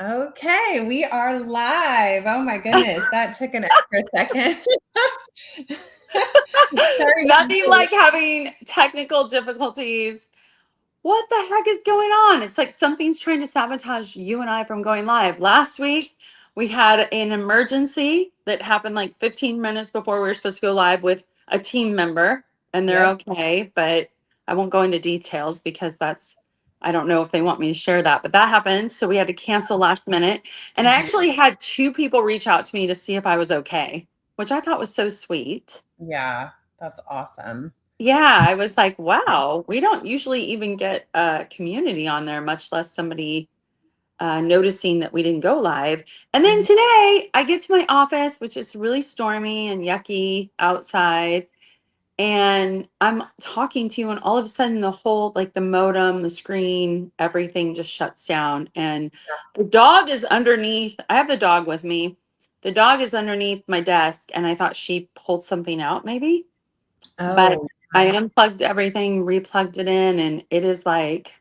Okay, we are live. Oh my goodness, that took an extra second. Sorry. Nothing like having technical difficulties. What the heck is going on? It's like something's trying to sabotage you and I from going live. Last week, we had an emergency that happened like 15 minutes before we were supposed to go live with a team member, and they're Yep. okay, but I won't go into details because I don't know if they want me to share that, but that happened. So we had to cancel last minute. And I Mhm. actually had two people reach out to me to see if I was okay, which I thought was so sweet. Yeah, that's awesome. Yeah, I was like, wow, we don't usually even get a community on there, much less somebody noticing that we didn't go live. And then Mhm. today I get to my office, which is really stormy and yucky outside. And I'm talking to you, and all of a sudden, the whole like the modem, the screen, everything just shuts down. And the dog is underneath. I have the dog with me. The dog is underneath my desk, and I thought she pulled something out, maybe. But Oh, I yeah. unplugged everything, replugged it in, and it is like,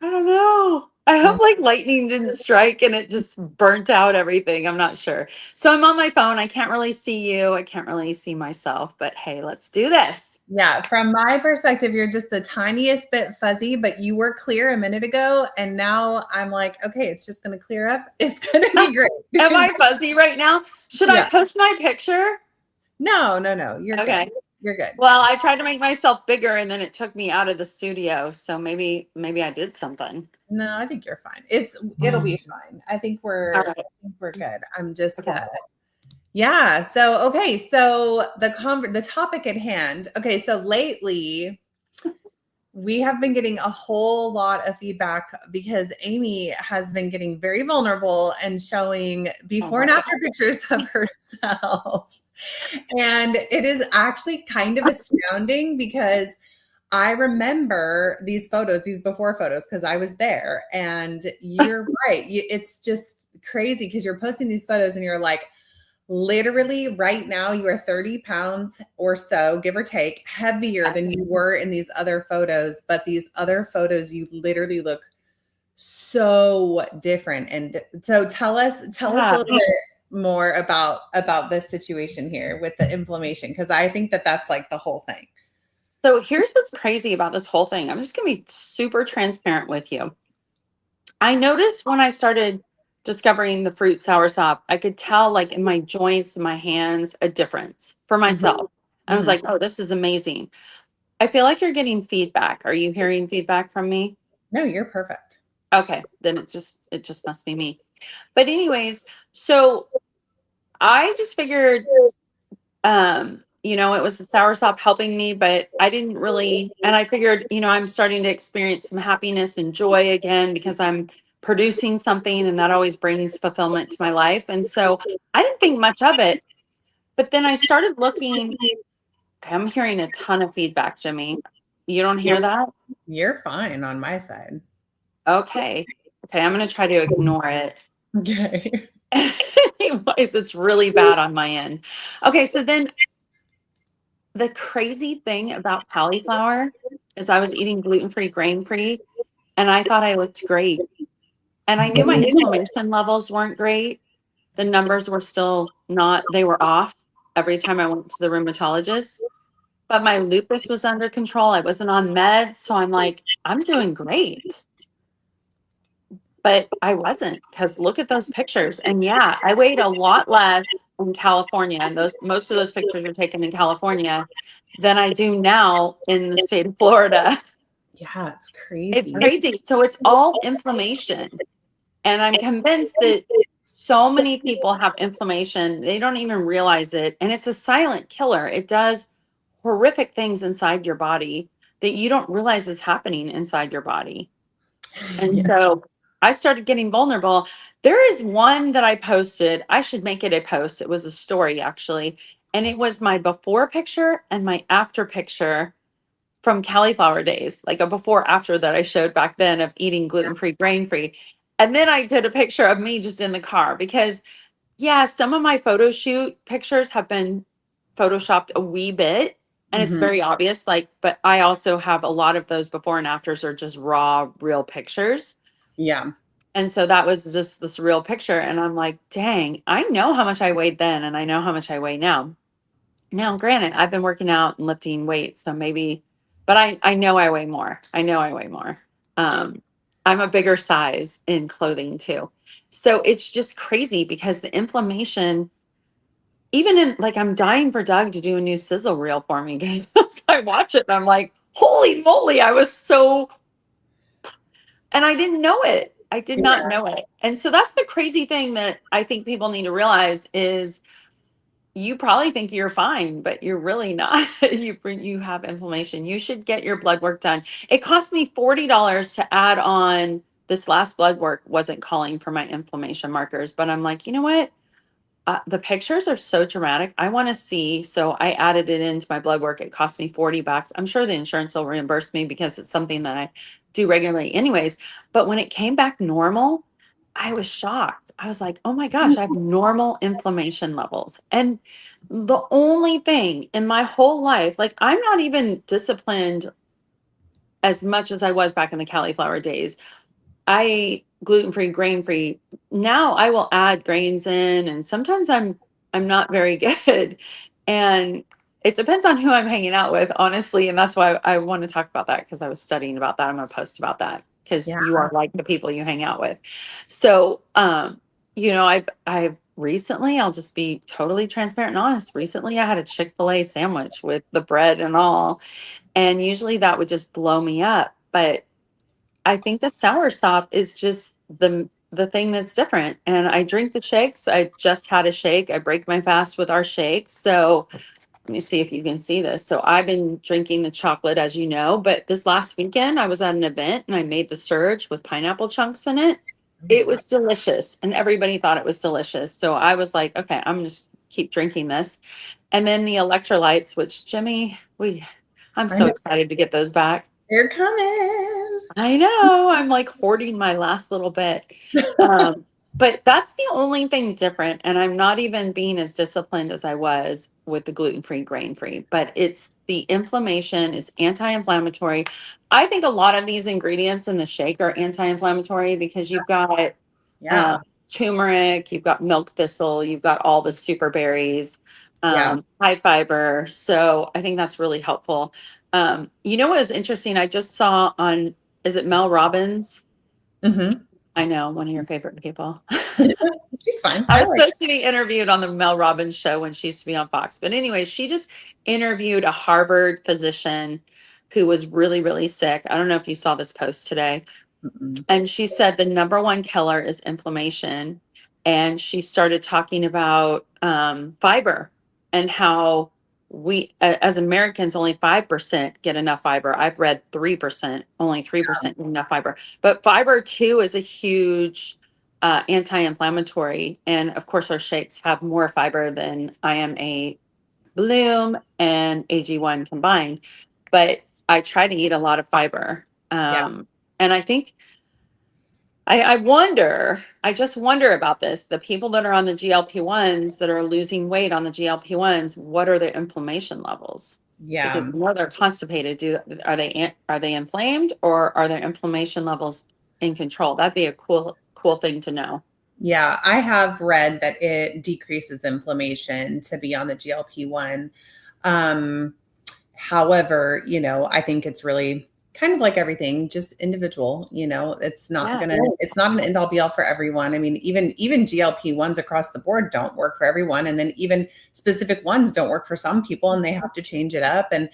I don't know. I Oh, hope like lightning didn't strike and it just burnt out everything. I'm not sure. So I'm on my phone. I can't really see you. I can't really see myself, but hey, let's do this. yeah. From my perspective, you're just the tiniest bit fuzzy, but you were clear a minute ago. And now I'm like, okay, it's just going to clear up. It's going to be Am great. I fuzzy right now? Should I Yeah. post my picture? No, no, no. You're good. Okay. You're good. Well, I tried to make myself bigger and then it took me out of the studio. So maybe I did something. No, I think you're fine. It'll be fine. I think All we're I right. think we're good. I'm just Okay. yeah. So okay. So the topic at hand. Okay. So lately we have been getting a whole lot of feedback because Amy has been getting very vulnerable and showing Oh before my and God. after pictures of herself. And it is actually kind of astounding because I remember these photos, these before photos, because I was there. And you're right. It's just crazy because you're posting these photos and you're like, literally right now, you are 30 pounds or so, give or take, heavier than you were in these other photos. But these other photos, you literally look so different. And so tell us a Yeah. little bit more about this situation here with the inflammation, because I think that that's like the whole thing. So here's what's crazy about this whole thing. I'm just going to be super transparent with you. I noticed when I started discovering the fruit soursop, I could tell like in my joints and my hands a difference for Mhm. myself. I was Mhm. like, oh, this is amazing. I feel like you're getting feedback. Are you hearing feedback from me? No, you're perfect. Okay, then it just must be me. But anyways, so I just figured it was the soursop helping me, but I didn't really, and I figured, I'm starting to experience some happiness and joy again because I'm producing something and that always brings fulfillment to my life. And so I didn't think much of it. But then I started looking, okay, I'm hearing a ton of feedback, Jimmy. You don't hear that? You're fine on my side. Okay. Okay, I'm going to try to ignore it. Okay. Anyways, it's really bad on my end. Okay, so then the crazy thing about cauliflower is I was eating gluten-free, grain-free, and I thought I looked great. And I knew my inflammation levels weren't great. The numbers were still not, they were off every time I went to the rheumatologist. But my lupus was under control. I wasn't on meds. So I'm like, I'm doing great. But I wasn't, because look at those pictures. And yeah, I weighed a lot less in California. And most of those pictures are taken in California than I do now in the state of Florida. Yeah, it's It's crazy. crazy. So it's all inflammation. And I'm convinced that so many people have inflammation, they don't even realize it. And it's a silent killer. It does horrific things inside your body that you don't realize is happening inside your body. And Yeah. so I started getting vulnerable. There is one that I posted. I should make it a post. It was a story, actually. And it was my before picture and my after picture from cauliflower days, like a before after that I showed back then of eating gluten free, grain free. And then I did a picture of me just in the car because, yeah, some of my photo shoot pictures have been photoshopped a wee bit. And it's Mhm. very obvious, like, but I also have a lot of those before and afters are just raw, real pictures. Yeah. And so that was just this real picture. And I'm like, dang, I know how much I weighed then and I know how much I weigh now. Now, granted, I've been working out and lifting weights, so maybe, but I know I weigh more. I know I weigh more. Um, I'm a bigger size in clothing too. So it's just crazy because the inflammation, even in like, I'm dying for Doug to do a new sizzle reel for me because I watch it and I'm like, holy moly, I was so, and I didn't know it. I did not know it. And so that's the crazy thing that I think people need to realize is you probably think you're fine, but you're really not. You have inflammation. You should get your blood work done. It cost me $40 to add on. This last blood work wasn't calling for my inflammation markers, but I'm like, you know what? The pictures are so dramatic. I want to see. So I added it into my blood work. It cost me $40. I'm sure the insurance will reimburse me because it's something that I do regularly anyways. But when it came back normal, I was shocked. I was like, oh my gosh, I have normal inflammation levels. And the only thing in my whole life, like I'm not even disciplined as much as I was back in the cauliflower days. I eat gluten-free, grain-free. Now I will add grains in, and sometimes I'm not very good. And it depends on who I'm hanging out with, honestly. And that's why I want to talk about that because I was studying about that. I'm gonna post about that because Yeah. you are like the people you hang out with. So I've recently, I'll just be totally transparent and honest. Recently I had a Chick-fil-A sandwich with the bread and all. And usually that would just blow me up. But I think the sour sop is just the thing that's different. And I drink the shakes. I just had a shake. I break my fast with our shakes. So let me see if you can see this. So I've been drinking the chocolate, as you know, but this last weekend I was at an event and I made the surge with pineapple chunks in it. It was delicious and everybody thought it was delicious. So I was like, okay, I'm just keep drinking this. And then the electrolytes, which Jimmy, I'm I so know excited to get those back. they're coming. I know. I'm like hoarding my last little bit. Um, but that's the only thing different. And I'm not even being as disciplined as I was with the gluten-free, grain-free, but it's the inflammation is anti-inflammatory. I think a lot of these ingredients in the shake are anti-inflammatory because you've got Yeah. turmeric, you've got milk thistle, you've got all the super berries, Yeah. high fiber. So I think that's really helpful. You know what is interesting? I just saw on, is it Mel Robbins? Hmm. I know, one of your favorite people. She's fine. I I was like supposed to be interviewed on the Mel Robbins show when she used to be on Fox. But anyway, she just interviewed a Harvard physician who was really, really sick. I don't know if you saw this post today. it. Mm-mm. And she said the number one killer is inflammation. And she started talking about fiber and how as Americans, only 5% get enough fiber. I've read 3%, only 3% get enough fiber. But fiber, too, is a huge anti inflammatory. And of course, our shakes have more fiber than IMA Bloom and AG1 combined. But I try to eat a lot of fiber. Yeah. And I think I wonder, I just wonder about this. The people that are on the GLP-1s that are losing weight on the GLP-1s, what are their inflammation levels? Because Yeah. the more they're constipated, are they inflamed or are their inflammation levels in control? That'd be a cool thing to know. Yeah. I have read that it decreases inflammation to be on the GLP-1. Um, However, I think it's really kind of like everything, just individual, Yeah. it's not an end all be all for everyone. I mean, even GLP-1s across the board don't work for everyone. And then even specific ones don't work for some people and they have to change it up. And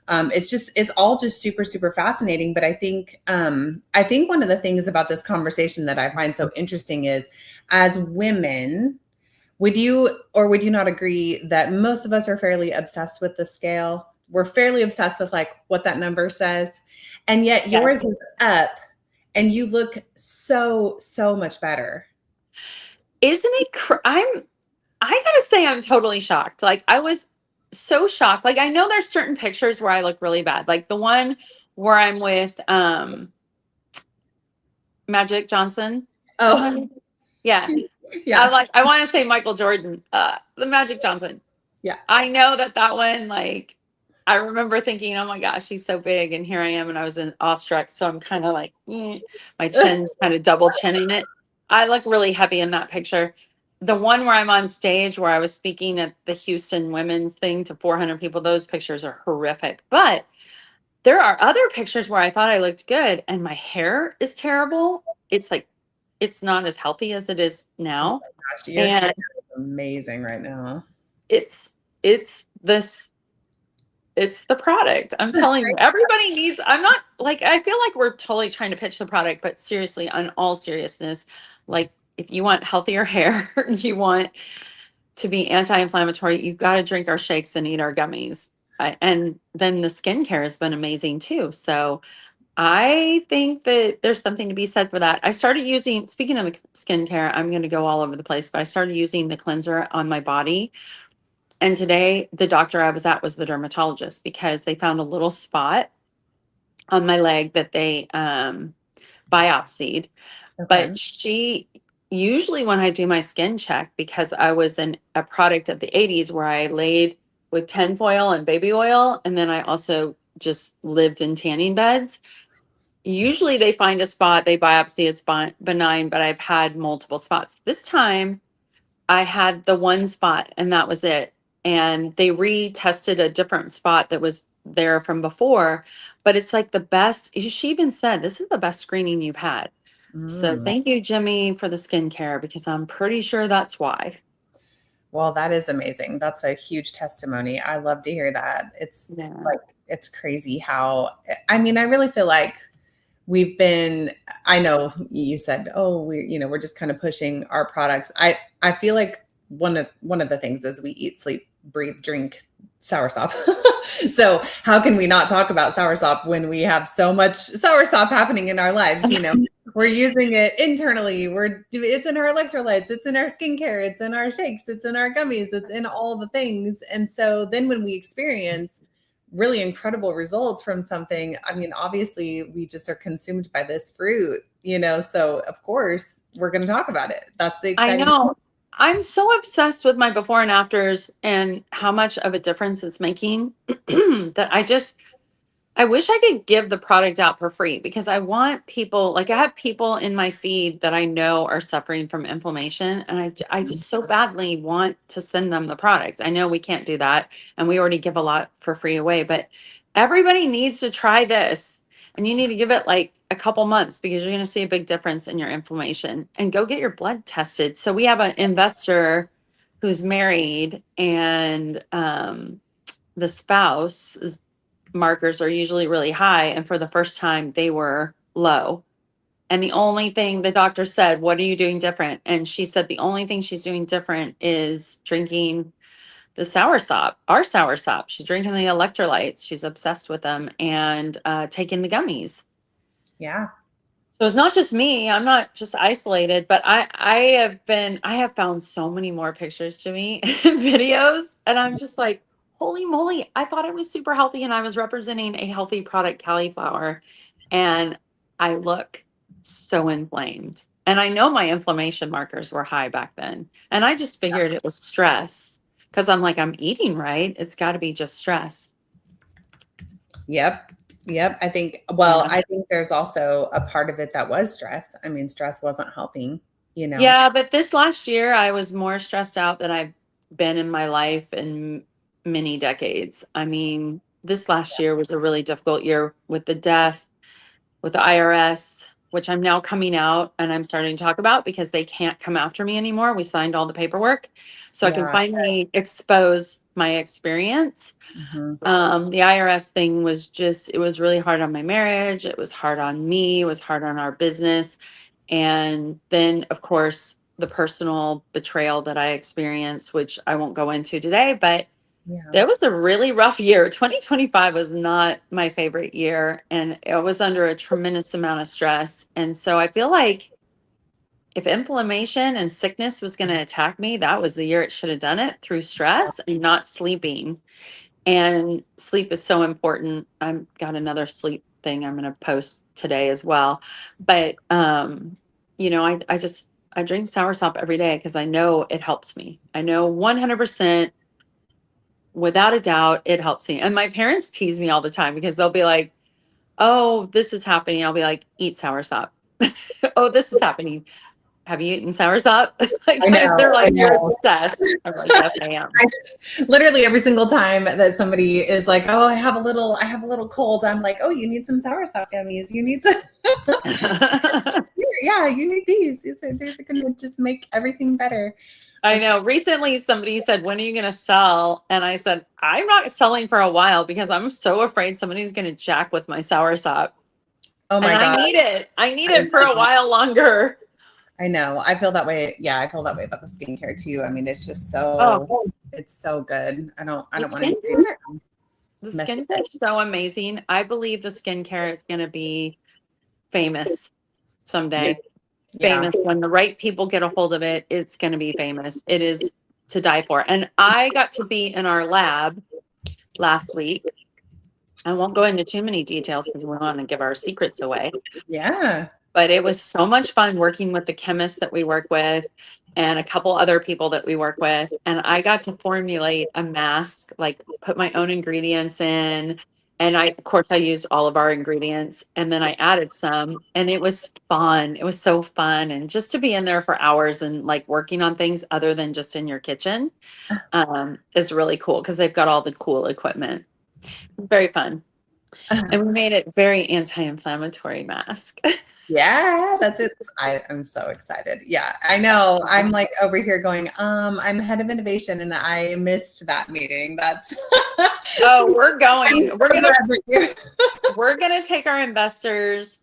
it's all just super, super fascinating. But I think one of the things about this conversation that I find so interesting is as women, would you not agree that most of us are fairly obsessed with the scale? We're fairly obsessed with like what that number says. And yet yours Yes. is up and you look so, so much better. Isn't it? I gotta say, I'm totally shocked. Like, I was so shocked. Like, I know there's certain pictures where I look really bad. Like the one where I'm with Magic Johnson. Am Oh, I? Yeah. yeah. I want to say Michael Jordan, the Magic Johnson. Yeah. I know that one, like, I remember thinking, oh my gosh, he's so big. And here I am. And I was in awestruck. So I'm kind of like, my chin's kind of double chinning it. I look really heavy in that picture. The one where I'm on stage where I was speaking at the Houston women's thing to 400 people, those pictures are horrific. But there are other pictures where I thought I looked good and my hair is terrible. It's like it's not as healthy as it is Oh now. my gosh, your hair And is amazing right now. it's this it's the product. I'm telling you, everybody needs, I'm not like, I feel like we're totally trying to pitch the product, but seriously, on all seriousness, like if you want healthier hair, you want to be anti-inflammatory, you've got to drink our shakes and eat our gummies. And then the skincare has been amazing too. So I think that there's something to be said for that. I started using, speaking of skincare, I'm going to go all over the place, but I started using the cleanser on my body. And today, the doctor I was at was the dermatologist because they found a little spot on my leg that they biopsied. Okay. But she usually, when I do my skin check, because I was in a product of the 80s where I laid with tinfoil and baby oil, and then I also just lived in tanning beds. Usually they find a spot, they biopsy, it's benign, but I've had multiple spots. This time I had the one spot and that was it. And they retested a different spot that was there from before, but it's like the best. She even said, this is the best screening you've had. So Mm. thank you, Jimmy, for the skincare because I'm pretty sure that's why. Well, that is amazing. That's a huge testimony. I love to hear that. It's Yeah. like, it's crazy how, I mean, I really feel like we've been, I know you said, oh, we're just kind of pushing our products. I feel like one of the things is we eat, sleep, breathe, drink soursop. So how can we not talk about soursop when we have so much soursop happening in our lives? We're using it internally. It's in our electrolytes, it's in our skincare, it's in our shakes, it's in our gummies, it's in all the things. And so then when we experience really incredible results from something, I mean, obviously we just are consumed by this fruit, so of course we're going to talk about it. That's the I exciting. know. I'm so obsessed with my before and afters and how much of a difference it's making that I wish I could give the product out for free because I want people, like I have people in my feed that I know are suffering from inflammation and I just so badly want to send them the product. I know we can't do that and we already give a lot for free away, but everybody needs to try this and you need to give it like a couple months because you're going to see a big difference in your inflammation and go get your blood tested. So we have an investor who's married and the spouse is markers are usually really high. And for the first time, they were low. And the only thing the doctor said, what are you doing different? And she said the only thing she's doing different is drinking the soursop, our soursop. She's drinking the electrolytes. She's obsessed with them and taking the gummies. Yeah. So it's not just me. I'm not just isolated, but I have found so many more pictures to me and videos. And I'm just like, holy moly, I thought I was super healthy and I was representing a healthy product, cauliflower. And I look so inflamed. And I know my inflammation markers were high back then. And I just figured it was stress because I'm like, I'm eating right. It's got to be just stress. Yep. Yep. Yeah. I think there's also a part of it that was stress. I mean, stress wasn't helping. Yeah, but this last year I was more stressed out than I've been in my life in many decades. I mean, this last year was a really difficult year with the death, with the IRS, which I'm now coming out and I'm starting to talk about because they can't come after me anymore. We signed all the paperwork. So I can Yeah. finally expose my experience. Mhm. The IRS thing was just, it was really hard on my marriage. It was hard on me. It was hard on our business. And then, of course, the personal betrayal that I experienced, which I won't go into today, but Yeah. that was a really rough year. 2025 was not my favorite year, and it was under a tremendous amount of stress. And so I feel like if inflammation and sickness was going to attack me, that was the year it should have done it through stress and not sleeping. And sleep is so important. I've got another sleep thing I'm going to post today as well. But I drink soursop every day because I know it helps me. I know 100% without a doubt it helps me. And my parents tease me all the time because they'll be like, "Oh, this is happening." I'll be like, "Eat soursop." "Oh, this is happening." have you eaten soursop? I know, They're I like, you're know. obsessed. I'm like, yes, I am. I, literally every single time that somebody is like, "Oh, I have a little cold," I'm like, "Oh, you need some soursop gummies. You need to, yeah, you need these. These are gonna just make everything better." I That's know. Recently, somebody said, when are you going to sell? And I said, I'm not selling for a while because I'm so afraid somebody's going to jack with my soursop. oh And my I god, need it. I need I it for a know. while longer. I know. I feel that way. Yeah, I feel that way about the skincare too. I mean, it's just Oh, it's so good. I the don't want anybody skincare, to the mess with skincare it. is so amazing. I believe the skincare is going to be famous Yeah. someday. Yeah. Famous when the right people get a hold of it, it's going to be famous. It is to die for. And I got to be in our lab last week. I won't go into too many details because we don't want to give our secrets away. Yeah. But it was so much fun working with the chemists that we work with and a couple other people that we work with. And I got to formulate a mask, like put my own ingredients in. And of course, I used all of our ingredients and then I added some and it was fun. It was so fun. And just to be in there for hours and like working on things other than just in your kitchen is really cool because they've got all the cool equipment. Very fun. And we made it very anti-inflammatory mask. Yeah, that's it. I'm so excited. Yeah, I know. I'm like over here going, I'm head of innovation and I missed that meeting. That's Oh, we're I'm going. so glad that you We're gonna take our investors,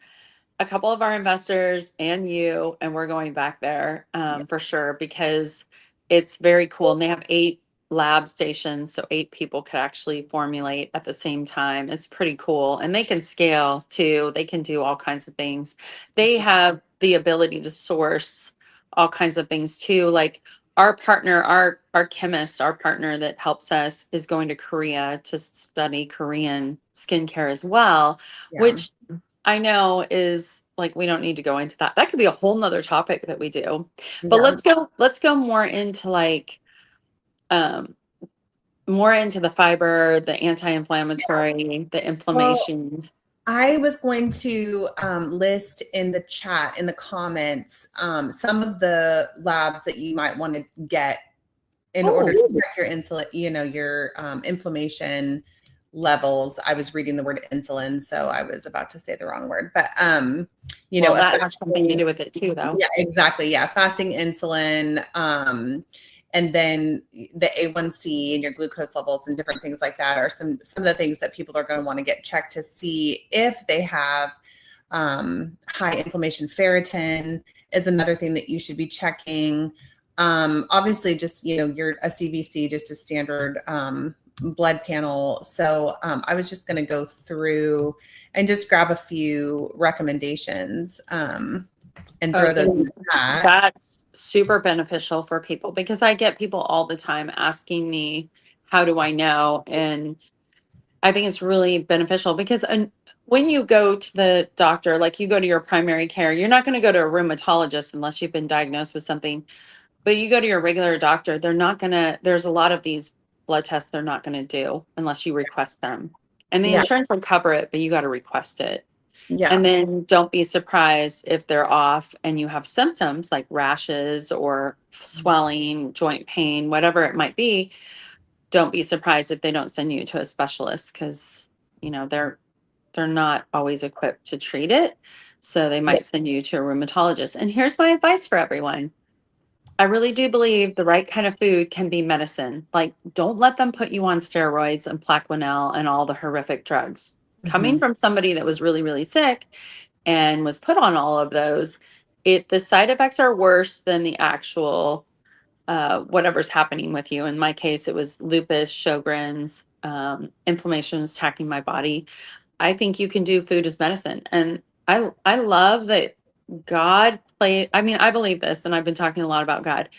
a couple of our investors and you, and we're going back there Yeah. for sure because it's very cool. And they have 8 lab stations, so 8 people could actually formulate at the same time. It's pretty cool. And they can scale too. They can do all kinds of things. They have the ability to source all kinds of things too. Like our partner, our chemist, our partner that helps us is going to Korea to study Korean skincare as well, Yeah. which I know is like we don't need to go into that. That could be a whole nother topic that we do. But Yeah. let's go more into like um more into the fiber, the anti-inflammatory, the Well, inflammation. I was going to list in the chat, in the comments, some of the labs that you might want to get in order Oh, to check your insulin, your inflammation levels. I was reading the word insulin, so I was about to say the wrong word, but well, a that has something to fasting, do with it too, though. yeah, exactly, yeah, fasting insulin, and then the A1C and your glucose levels and different things like that are some of the things that people are going to want to get checked to see if they have high inflammation. Ferritin is another thing that you should be checking. Obviously, just you're a CBC, just a standard blood panel. So I was just going to go through and just grab a few recommendations and throw those in Okay. the chat. That's super beneficial for people because I get people all the time asking me, how do I know? And I think it's really beneficial because when you go to the doctor, like you go to your primary care, you're not going to go to a rheumatologist unless you've been diagnosed with something. But you go to your regular doctor, they're not going to, there's a lot of these blood tests they're not going to do unless you request them. And the Yeah, insurance will cover it, but you got to request it. And yeah, then don't be surprised if they're off and you have symptoms like rashes or swelling, joint pain, whatever it might be. Don't be surprised if they don't send you to a specialist because they're not always equipped to treat it. So they yeah, might send you to a rheumatologist. And here's my advice for everyone. I really do believe the right kind of food can be medicine. Like, don't let them put you on steroids and Plaquenil and all the horrific drugs. Coming mhm, from somebody that was really, really sick and was put on all of those, the side effects are worse than the actual whatever's happening with you. In my case, it was lupus, Sjogren's, inflammation was attacking my body. I think you can do food as medicine. And I love that God play. I mean, I believe this, and I've been talking a lot about God.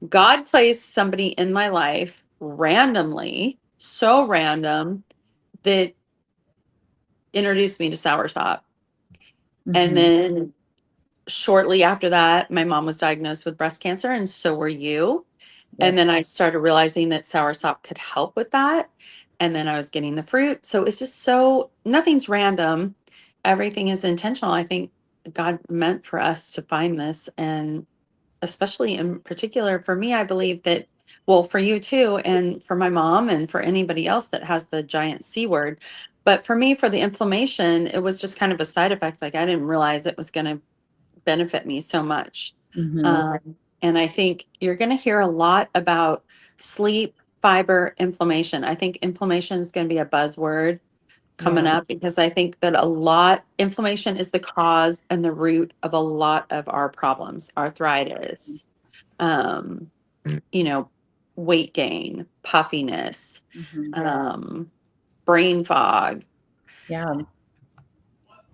God placed somebody in my life randomly, so random, that introduced me to soursop. And mhm, then shortly after that, my mom was diagnosed with breast cancer, and so were you. And yep, then I started realizing that soursop could help with that. And then I was getting the fruit. So it's just nothing's random. Everything is intentional. I think God meant for us to find this. And especially in particular for me, I believe that, well, for you too, and for my mom, and for anybody else that has the giant C word. But for me, for the inflammation, it was just kind of a side effect. Like, I didn't realize it was going to benefit me so much. Mhm. And I think you're going to hear a lot about sleep, fiber, inflammation. I think inflammation is going to be a buzzword coming Yeah. up, because I think that inflammation is the cause and the root of a lot of our problems, arthritis, um, you know, weight gain, puffiness, Mhm. um, brain fog Yeah.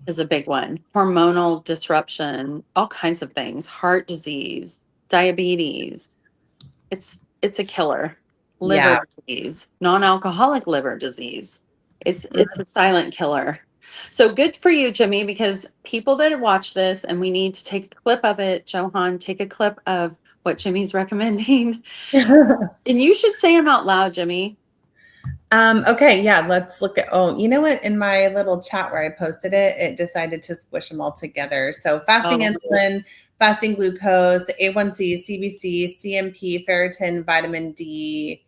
is a big one, hormonal disruption, all kinds of things, heart disease, diabetes. It's a killer. Yeah. Liver disease, non-alcoholic liver disease. It's a silent killer. So good for you, Jimmy, because people that watch this, and we need to take a clip of it, Johan, take a clip of what Jimmy's recommending. And you should say them out loud, Jimmy. Okay, yeah, let's look at, oh, you know what? In my little chat where I posted it, it decided to squish them all together. So fasting Oh, insulin, fasting glucose, A1C, CBC, CMP, ferritin, vitamin D.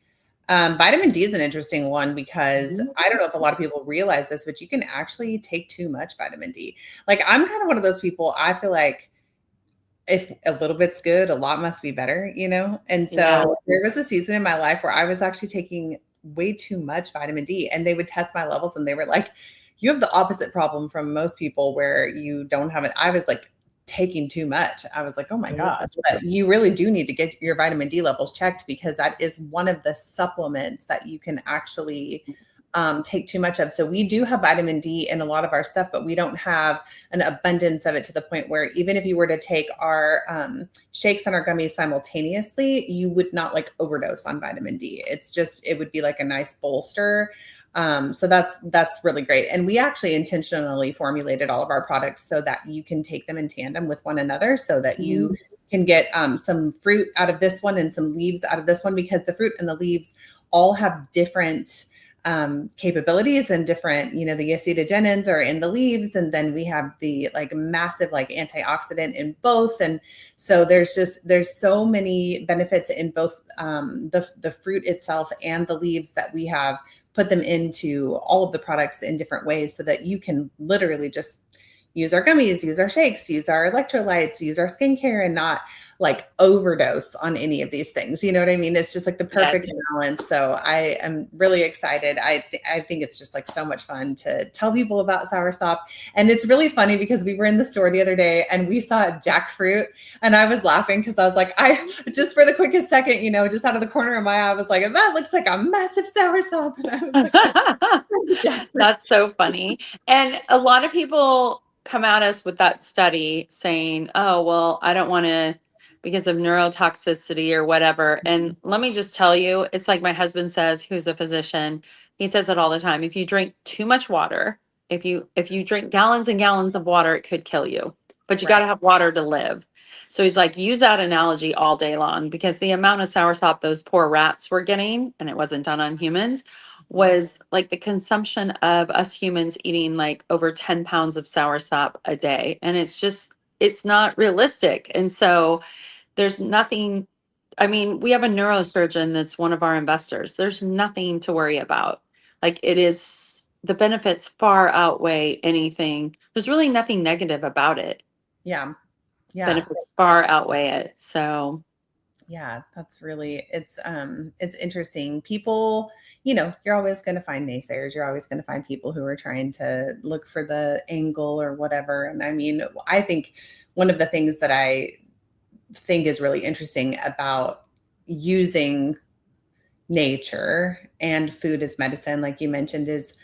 Vitamin D is an interesting one because I don't know if a lot of people realize this, but you can actually take too much vitamin D. Like I'm kind of one of those people, I feel like if a little bit's good, a lot must be better, you know? And yeah. so there was a season in my life where I was actually taking way too much vitamin D and they would test my levels and they were like, you have the opposite problem from most people where you don't have it. I was like taking too much. I was like, oh my gosh, but you really do need to get your vitamin D levels checked because that is one of the supplements that you can actually take too much of. So we do have vitamin D in a lot of our stuff, but we don't have an abundance of it to the point where even if you were to take our shakes and our gummies simultaneously, you would not like overdose on vitamin D. It's just, it would be like a nice bolster. So that's really great. And we actually intentionally formulated all of our products so that you can take them in tandem with one another so that you can get some fruit out of this one and some leaves out of this one, because the fruit and the leaves all have different capabilities and different, you know, the acetogenins are in the leaves, and then we have the like massive like antioxidant in both. And so there's so many benefits in both the fruit itself and the leaves that we have put them into all of the products in different ways so that you can literally just use our gummies, use our shakes, use our electrolytes, use our skincare, and not like overdose on any of these things. You know what I mean? It's just like the perfect Yes. balance. So I am really excited. I think it's just like so much fun to tell people about soursop. And it's really funny because we were in the store the other day and we saw jackfruit and I was laughing because I was like, I just for the quickest second, you know, just out of the corner of my eye, I was like, that looks like a massive soursop. And I was like, That's so funny. And a lot of people come at us with that study saying, oh, well, I don't want to because of neurotoxicity or whatever. And let me just tell you, it's like my husband says, who's a physician, he says it all the time. If you drink too much water, if you drink gallons and gallons of water, it could kill you. But you got right. to have water to live. So he's like, use that analogy all day long, because the amount of soursop those poor rats were getting, and it wasn't done on humans, was like the consumption of us humans eating like over 10 pounds of soursop a day. And it's not realistic. And so there's nothing, I mean, we have a neurosurgeon that's one of our investors. There's nothing to worry about. Like, it is, the benefits far outweigh anything. There's really nothing negative about it. Yeah. Yeah. Benefits far outweigh it. So Yeah, that's really it's interesting. People, you know, you're always going to find naysayers. You're always going to find people who are trying to look for the angle or whatever. And I mean, I think one of the things that I think is really interesting about using nature and food as medicine, like you mentioned, is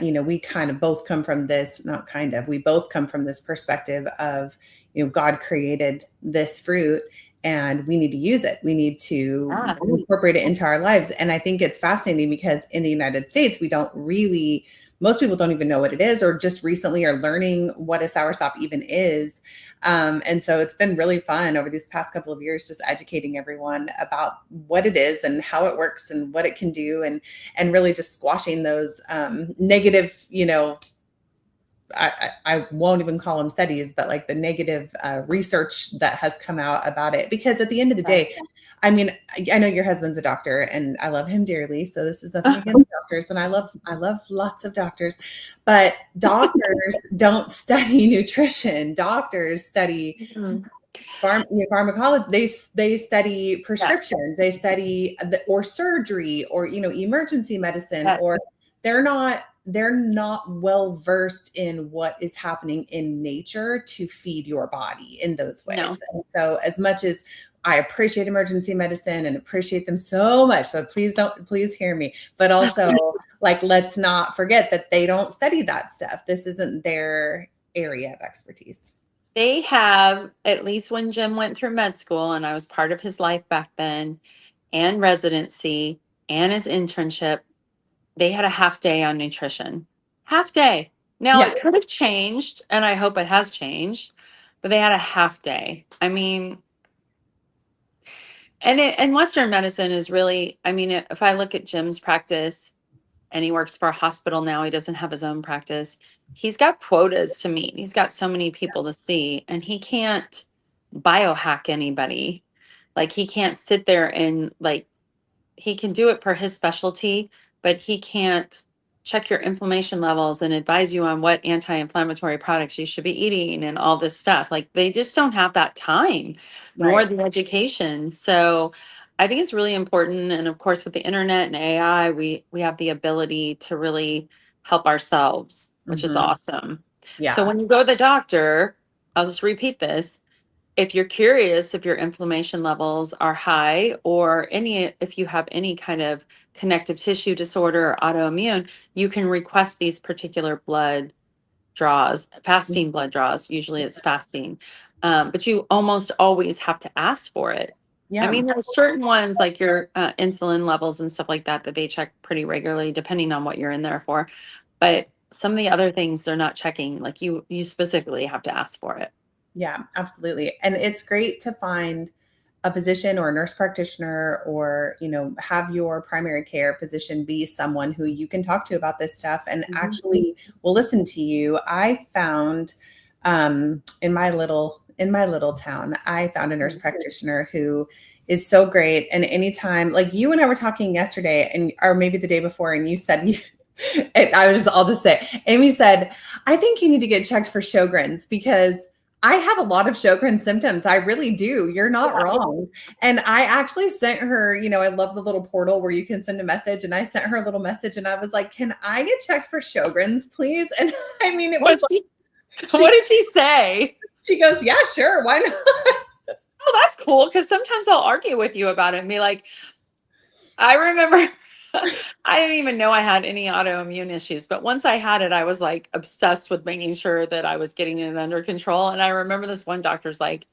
you know, we kind of both come from this, not kind of, we both come from this perspective of, you know, God created this fruit and we need to use it. We need to yeah. incorporate it into our lives. And I think it's fascinating because in the United States, we don't really, most people don't even know what it is, or just recently are learning what a soursop even is. And so it's been really fun over these past couple of years, just educating everyone about what it is and how it works and what it can do, and really just squashing those negative, you know, I won't even call them studies, but like the negative research that has come out about it. Because at the end of the day, I mean, I know your husband's a doctor, and I love him dearly. So this is nothing against doctors, and I love lots of doctors, but doctors don't study nutrition. Doctors study pharmacology. They study prescriptions. They study or surgery, or emergency medicine. Or they're not well versed in what is happening in nature to feed your body in those ways. No. And so, as much as I appreciate emergency medicine and appreciate them so much, so please hear me, but also like, let's not forget that they don't study that stuff. This isn't their area of expertise. They have, at least when Jim went through med school, and I was part of his life back then, and residency and his internship, they had a half day on nutrition. Half day. Now, Yeah. it could have changed, and I hope it has changed, but they had a half day. I mean, and Western medicine is really, I mean, if I look at Jim's practice, and he works for a hospital now, he doesn't have his own practice. He's got quotas to meet. He's got so many people to see, and he can't biohack anybody. Like, he can't sit there and like, he can do it for his specialty, but he can't check your inflammation levels and advise you on what anti-inflammatory products you should be eating and all this stuff. Like, they just don't have that time, nor Right. the education. So I think it's really important. And of course, with the internet and AI, we have the ability to really help ourselves, which is awesome. So Yeah. when you go to the doctor, I'll just repeat this: if you're curious if your inflammation levels are high, or if you have any kind of connective tissue disorder or autoimmune, you can request these particular blood draws, fasting blood draws. Usually it's fasting. But you almost always have to ask for it. I Yeah. mean, there's certain ones like your insulin levels and stuff like that that they check pretty regularly, depending on what you're in there for. But some of the other things they're not checking. Like, you specifically have to ask for it. Yeah, absolutely. And it's great to find a physician or a nurse practitioner, or, have your primary care physician be someone who you can talk to about this stuff and actually will listen to you. I found in my little town, I found a nurse practitioner who is so great. And anytime, like you and I were talking yesterday, and or maybe the day before, and you said I'll just say, Amy said, I think you need to get checked for Sjogren's, because I have a lot of Sjogren's symptoms. I really do. You're not wrong. And I actually sent her, I love the little portal where you can send a message. And I sent her a little message, and I was like, can I get checked for Sjogren's, please? And I mean, it was what did she say? She goes, yeah, sure. Why not? Oh, that's cool. Because sometimes I'll argue with you about it and be like, I remember I didn't even know I had any autoimmune issues, but once I had it, I was like obsessed with making sure that I was getting it under control. And I remember this one doctor's like,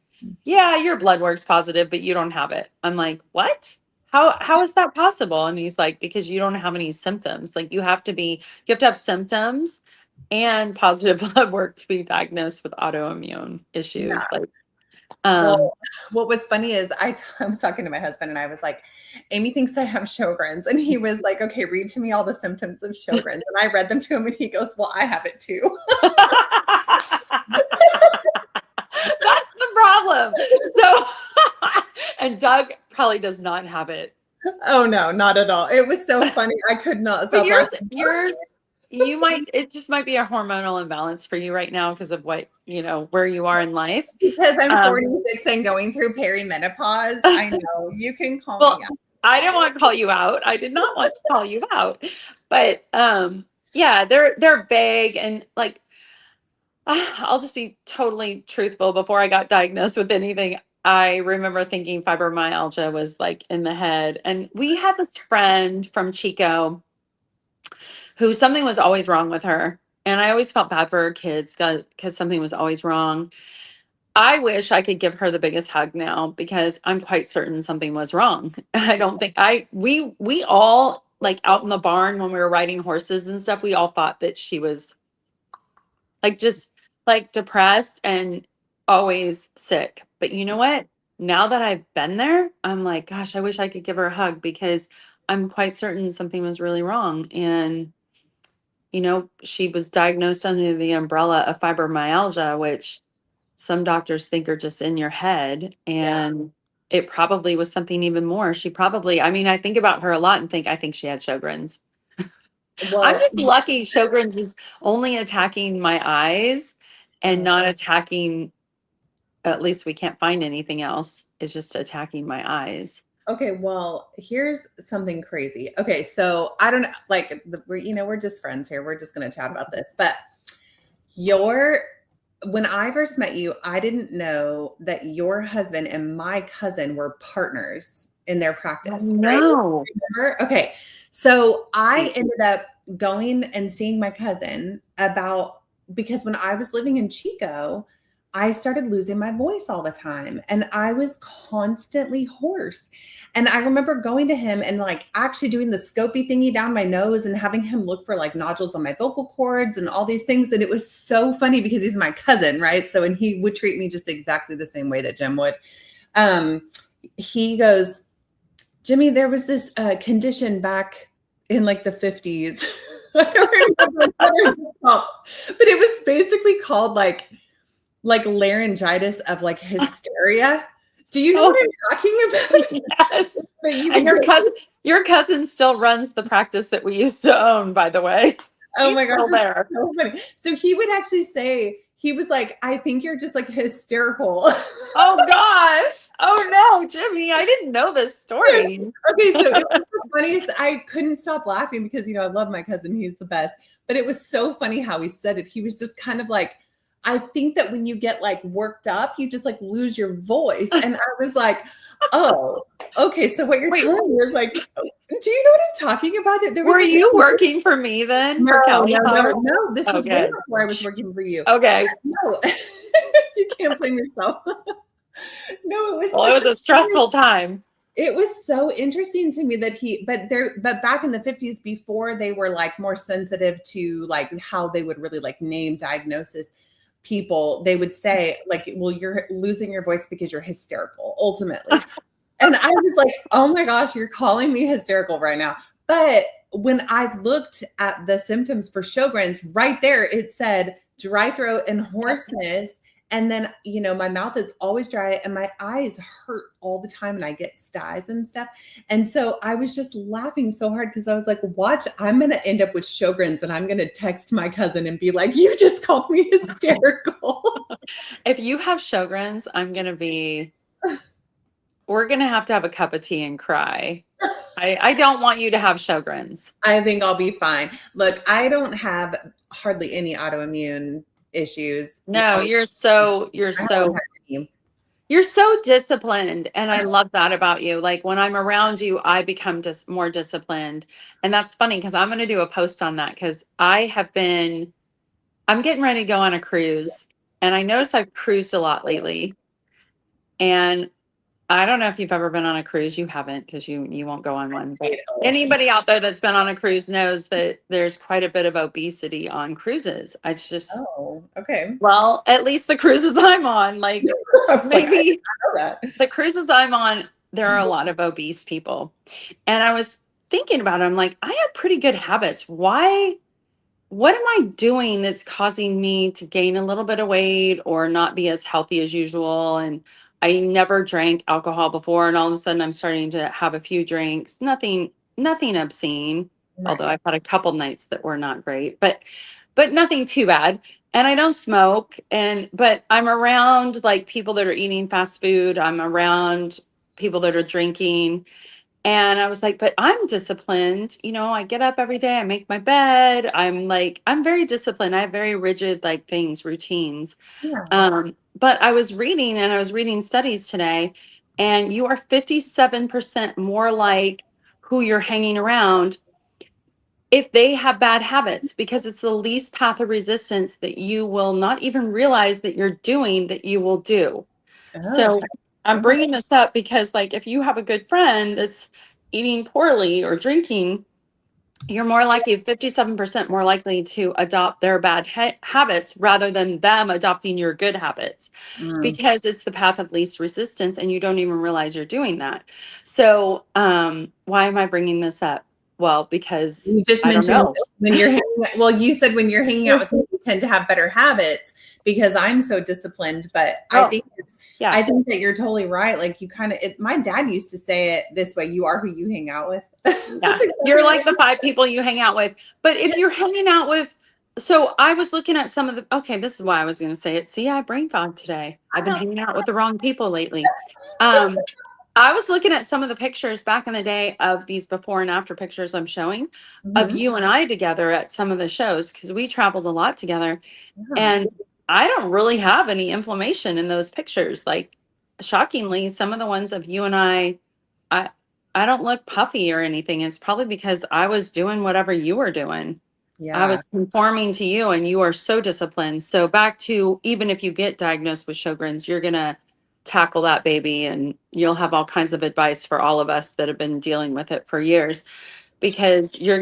yeah, your blood work's positive, but you don't have it. I'm like, what? How is that possible? And he's like, because you don't have any symptoms. Like, you have to have symptoms and positive blood work to be diagnosed with autoimmune issues. Yeah. Like, Well, what was funny is I was talking to my husband, and I was like, Amy thinks I have Sjogren's. And he was like, okay, read to me all the symptoms of Sjogren's. And I read them to him, and he goes, well, I have it too. That's the problem. So, and Doug probably does not have it. Oh, no, not at all. It was so funny. I could not But stop laughing. it just might be a hormonal imbalance for you right now because of what, where you are in life. Because I'm 46 and going through perimenopause. I know. You can call me out. I didn't want to call you out. I did not want to call you out. But yeah, they're vague, and like, I'll just be totally truthful. Before I got diagnosed with anything, I remember thinking fibromyalgia was like in the head. And we had this friend from Chico who something was always wrong with her. And I always felt bad for her kids because something was always wrong. I wish I could give her the biggest hug now, because I'm quite certain something was wrong. I don't think we all, like, out in the barn when we were riding horses and stuff, we all thought that she was like just like depressed and always sick. But you know what? Now that I've been there, I'm like, gosh, I wish I could give her a hug, because I'm quite certain something was really wrong. And she was diagnosed under the umbrella of fibromyalgia, which some doctors think are just in your head. Yeah. And it probably was something even more. She probably, I mean, I think about her a lot and think, I think she had Sjogren's. I'm Well, just lucky Sjogren's is only attacking my eyes and uh, not attacking, at least we can't find anything else. It's just attacking my eyes. okay, well, here's something crazy. Okay, so I don't like we're just friends here. We're just going to chat about this. But your when I first met you, I didn't know that your husband and my cousin were partners in their Oh, practice, right? no. Remember? Okay. So I ended up going and seeing my cousin because when I was living in Chico, I started losing my voice all the time and I was constantly hoarse. And I remember going to him and like actually doing the scopy thingy down my nose and having him look for like nodules on my vocal cords and all these things. And it was so funny because he's my cousin, right? So, and he would treat me just exactly the same way that Jim would. He goes, Jimmy, there was this condition back in like the 50s. I don't remember what it was called, but it was basically called like laryngitis of like hysteria. Do you know what I'm talking about? Yes. But you And would your cousin still runs the practice that we used to own, by the way. oh He's my gosh, still there. so funny. So he would actually say, he was like, I think you're just like hysterical. Oh gosh. Oh no, Jimmy, I didn't know this story. Okay, so it was the funniest. I couldn't stop laughing because I love my cousin. He's the best. But it was so funny how he said it. He was just kind of like, I think that when you get like worked up, you just like lose your voice. And I was like, oh, okay. So what you're telling me is like, do you know what I'm talking about? There was Were like you working for me then for Kelly? no. This was way Okay. before I was working for you. Okay. No, you can't blame yourself. No, it was Well, it was a stressful time. it was so interesting to me that but back in the 50s, before they were like more sensitive to like how they would really like name diagnosis people, they would say like, well, you're losing your voice because you're hysterical ultimately. And I was like, oh my gosh, you're calling me hysterical right now. But when I looked at the symptoms for Sjogren's, right there, it said dry throat and hoarseness. And then, my mouth is always dry and my eyes hurt all the time and I get styes and stuff. And so I was just laughing so hard because I was like, watch, I'm going to end up with Sjogren's and I'm going to text my cousin and be like, you just called me hysterical. If you have Sjogren's, we're going to have a cup of tea and cry. I don't want you to have Sjogren's. I think I'll be fine. Look, I don't have hardly any autoimmune issues. No, you're so disciplined, and I love that about you. Like when I'm around you, I become just more disciplined. And that's funny because I'm going to do a post on that because I'm getting ready to go on a cruise, and I notice I've cruised a lot lately. And I don't know if you've ever been on a cruise. You haven't because you won't go on one. But anybody out there that's been on a cruise knows that there's quite a bit of obesity on cruises. It's just, Oh, okay. well, at least the cruises I'm on, like I was like, I maybe didn't know that. the cruises I'm on, there are a lot of obese people. And I was thinking about it. I'm like, I have pretty good habits. What am I doing that's causing me to gain a little bit of weight or not be as healthy as usual? And I never drank alcohol before, and all of a sudden I'm starting to have a few drinks. Nothing obscene, although Right. I've had a couple nights that were not great, but nothing too bad. And I don't smoke, but I'm around like people that are eating fast food. I'm around people that are drinking. And I was like, but I'm disciplined. I get up every day, I make my bed. I'm very disciplined. I have very rigid like things, routines. Yeah. But I was reading studies today, and you are 57% more like who you're hanging around if they have bad habits, because it's the least path of resistance that you will not even realize that you're doing that you will do. Oh, So I'm okay. bringing this up because, like, if you have a good friend that's eating poorly or drinking, you're 57% more likely to adopt their bad habits rather than them adopting your good habits, Mm. because it's the path of least resistance and you don't even realize you're doing that. So, why am I bringing this up? Well, because You just I don't mentioned know. when you're well, you said when you're hanging out with me, you tend to have better habits because I'm so disciplined. But Well, yeah. I think that you're totally right. Like you kind of, my dad used to say it this way: "You are who you hang out with." Yeah. That's exactly You're what. like the 5 people you hang out with. But if you're hanging out with, so I was looking at some of the, okay, this is why I was going to say it. See, I brain fog today. I've been hanging out with the wrong people lately. Um, I was looking at some of the pictures back in the day of these before and after pictures I'm showing of Mhm. you and I together at some of the shows because we traveled a lot together. Yeah. And I don't really have any inflammation in those pictures. Like, shockingly, some of the ones of you and I I don't look puffy or anything. It's probably because I was doing whatever you were doing. I Yeah. was conforming to you, and you are so disciplined. So back to, even if you get diagnosed with Sjogren's, you're gonna tackle that baby, and you'll have all kinds of advice for all of us that have been dealing with it for years, because you're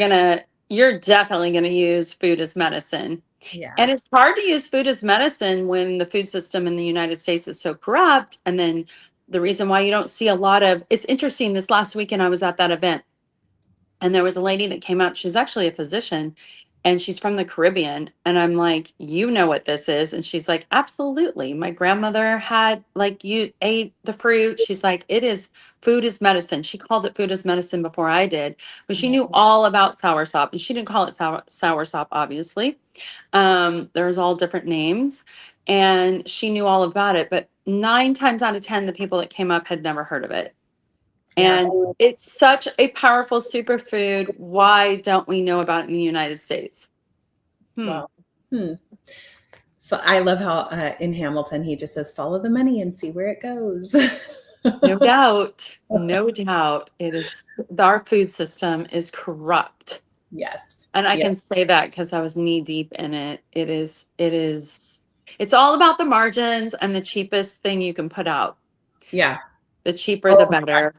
definitely gonna use food as medicine. Yeah. And it's hard to use food as medicine when the food system in the United States is so corrupt. And then the reason why you don't see a lot of, it's interesting, this last weekend I was at that event and there was a lady that came up. She's actually a physician and she's from the Caribbean. And I'm like, you know what this is? And she's like, absolutely. My grandmother had, like, you ate the fruit. She's like, it is food is medicine. She called it food as medicine before I did, but she Yeah. knew all about soursop. And she didn't call it soursop, obviously. There's all different names, and she knew all about it. But 9 times out of 10, the people that came up had never heard of it. Yeah. And it's such a powerful superfood. Why don't we know about it in the United States? Hmm. Wow. Hmm. I love how in Hamilton he just says, "Follow the money and see where it goes." No doubt. No doubt. It is, our food system is corrupt. Yes. And I Yeah. can say that because I was knee deep in it. It's all about the margins and the cheapest thing you can put out. Yeah. The cheaper, the Oh my God. better.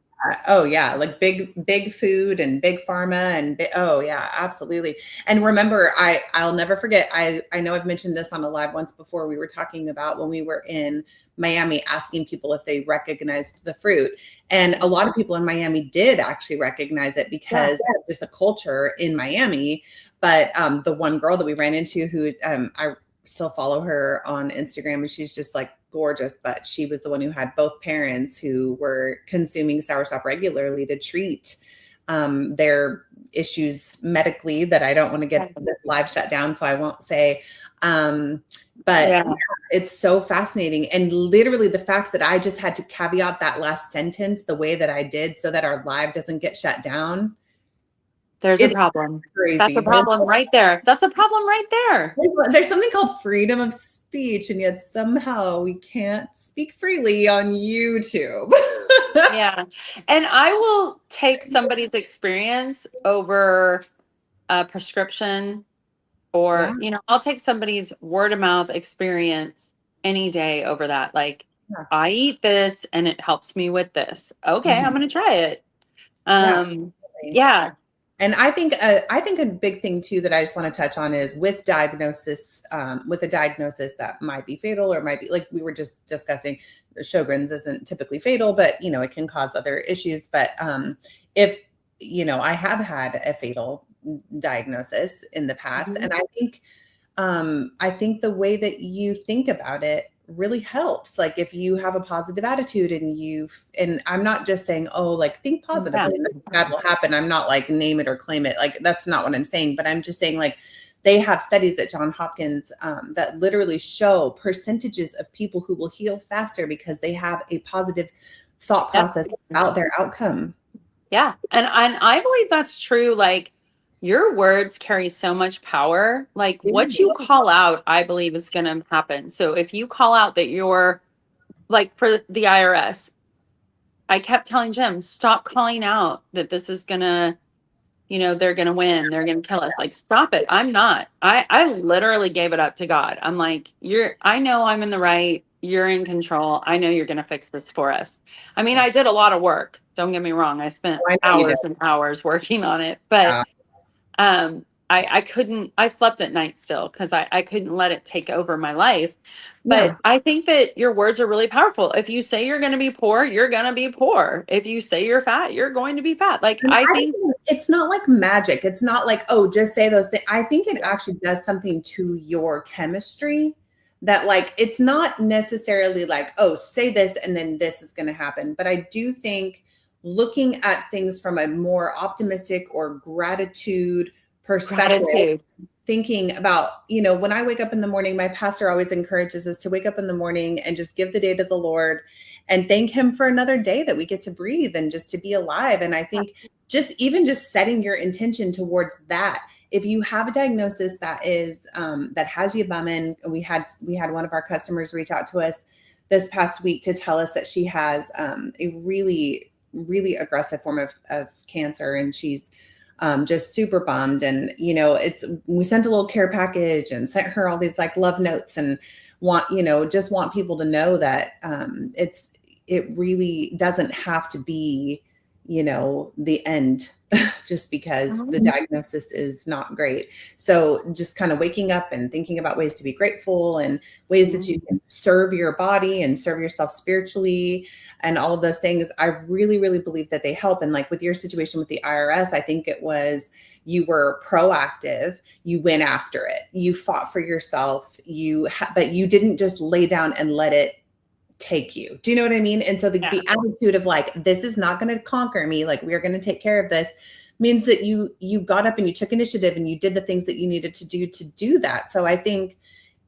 Oh yeah, like big food and big pharma and oh yeah, absolutely. And remember, I'll never forget. I know I've mentioned this on a live once before. We were talking about when we were in Miami, asking people if they recognized the fruit, and a lot of people in Miami did actually recognize it because of just the culture in Miami. But the one girl that we ran into, who I still follow her on Instagram, and she's just like gorgeous, but she was the one who had both parents who were consuming soursop regularly to treat their issues medically that I don't want to get this live shut down, so I won't say. But Yeah. yeah, it's so fascinating. And literally the fact that I just had to caveat that last sentence the way that I did so that our live doesn't get shut down. There's a It's problem. That's a crazy. problem right there. That's a problem right there. There's something called freedom of speech, and yet somehow we can't speak freely on YouTube. Yeah. And I will take somebody's experience over a prescription, Yeah, or, I'll take somebody's word of mouth experience any day over that. Like, yeah, I eat this and it helps me with this. Okay, I'm mhm, going to try it. yeah, Um, absolutely. yeah. And I think a big thing too that I just want to touch on is with a diagnosis that might be fatal or might be, like we were just discussing, Sjogren's isn't typically fatal, but it can cause other issues. But if I have had a fatal diagnosis in the past, Mhm. and I think the way that you think about it really helps. Like if you have a positive attitude and I'm not just saying, oh, like think Yeah. positively and nothing bad will happen. I'm not like name it or claim it. Like that's not what I'm saying, but I'm just saying like they have studies at Johns Hopkins that literally show percentages of people who will heal faster because they have a positive thought Yep. process about their outcome. Yeah. And I believe that's true. Like, your words carry so much power. Like, what you call out, I believe, is going to happen. So if you call out that you're, like, for the IRS, I kept telling Jim, stop calling out that this is going to, they're going to win, they're going to kill us. Like, stop it. I'm not. I literally gave it up to God. I'm like, I know I'm in the right. You're in control. I know you're going to fix this for us. I mean, Yeah. I did a lot of work. Don't get me wrong. I spent Oh, I know you did. hours and hours working on it, but Yeah. I slept at night still because I couldn't let it take over my life. But Yeah. I think that your words are really powerful. If you say you're going to be poor, you're going to be poor. If you say you're fat, you're going to be fat. Like, And I I think, think it's not like magic. It's not like, oh, just say those things. I think it actually does something to your chemistry that, like, it's not necessarily like, oh, say this and then this is going to happen. But I do think looking at things from a more optimistic or gratitude perspective, gratitude. thinking about, when I wake up in the morning, my pastor always encourages us to wake up in the morning and just give the day to the Lord and thank him for another day that we get to breathe and just to be alive. And I think just setting your intention towards that. If you have a diagnosis that is that has you bumming, we had one of our customers reach out to us this past week to tell us that she has a really, really aggressive form of cancer, and she's just super bummed. And we sent a little care package and sent her all these like love notes and just want people to know that it really doesn't have to be the end just because the diagnosis is not great. So just kind of waking up and thinking about ways to be grateful and ways that you can serve your body and serve yourself spiritually and all of those things, I really, really believe that they help. And like with your situation with the IRS, I think it was, you were proactive, you went after it, you fought for yourself, but you didn't just lay down and let it take you. Do you know what I mean? And so the attitude of like, this is not going to conquer me, like we're going to take care of this, means that you got up and you took initiative and you did the things that you needed to do that. So I think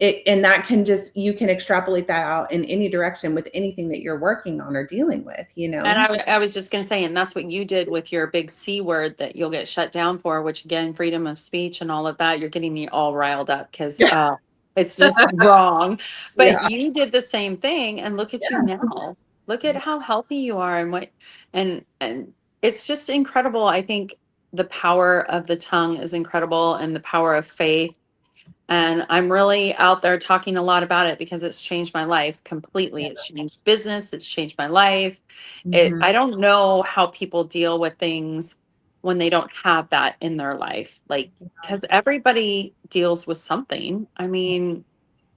and that you can extrapolate that out in any direction with anything that you're working on or dealing with, And I was just going to say, and that's what you did with your big C word that you'll get shut down for, which again, freedom of speech and all of that, you're getting me all riled up because it's just wrong. But you did the same thing, and look at you now. Look at how healthy you are and it's just incredible. I think the power of the tongue is incredible, and the power of faith. And I'm really out there talking a lot about it because it's changed my life completely. It's changed business. It's changed my life. I don't know how people deal with things when they don't have that in their life. Like, because everybody deals with something. I mean,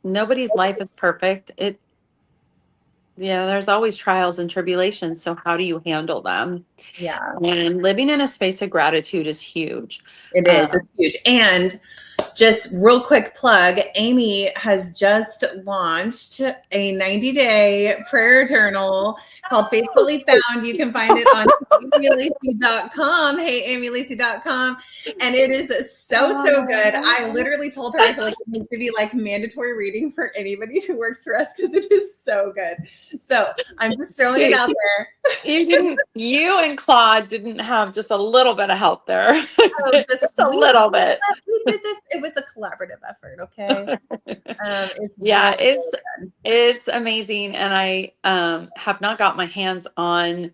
nobody's life is perfect. There's always trials and tribulations. So how do you handle them? Yeah. And living in a space of gratitude is huge. It is. It's huge. And just real quick plug, Amy has just launched a 90-day prayer journal called Faithfully Found. You can find it on amylacey.com. Hey, amylacey.com. And it is so good. I literally told her I feel like it needs to be like mandatory reading for anybody who works for us because it is so good. So I'm just throwing it out there. You and Claude didn't have just a little bit of help there. Just a little bit. We did this. It was a collaborative effort. Okay. It's amazing. And I have not got my hands on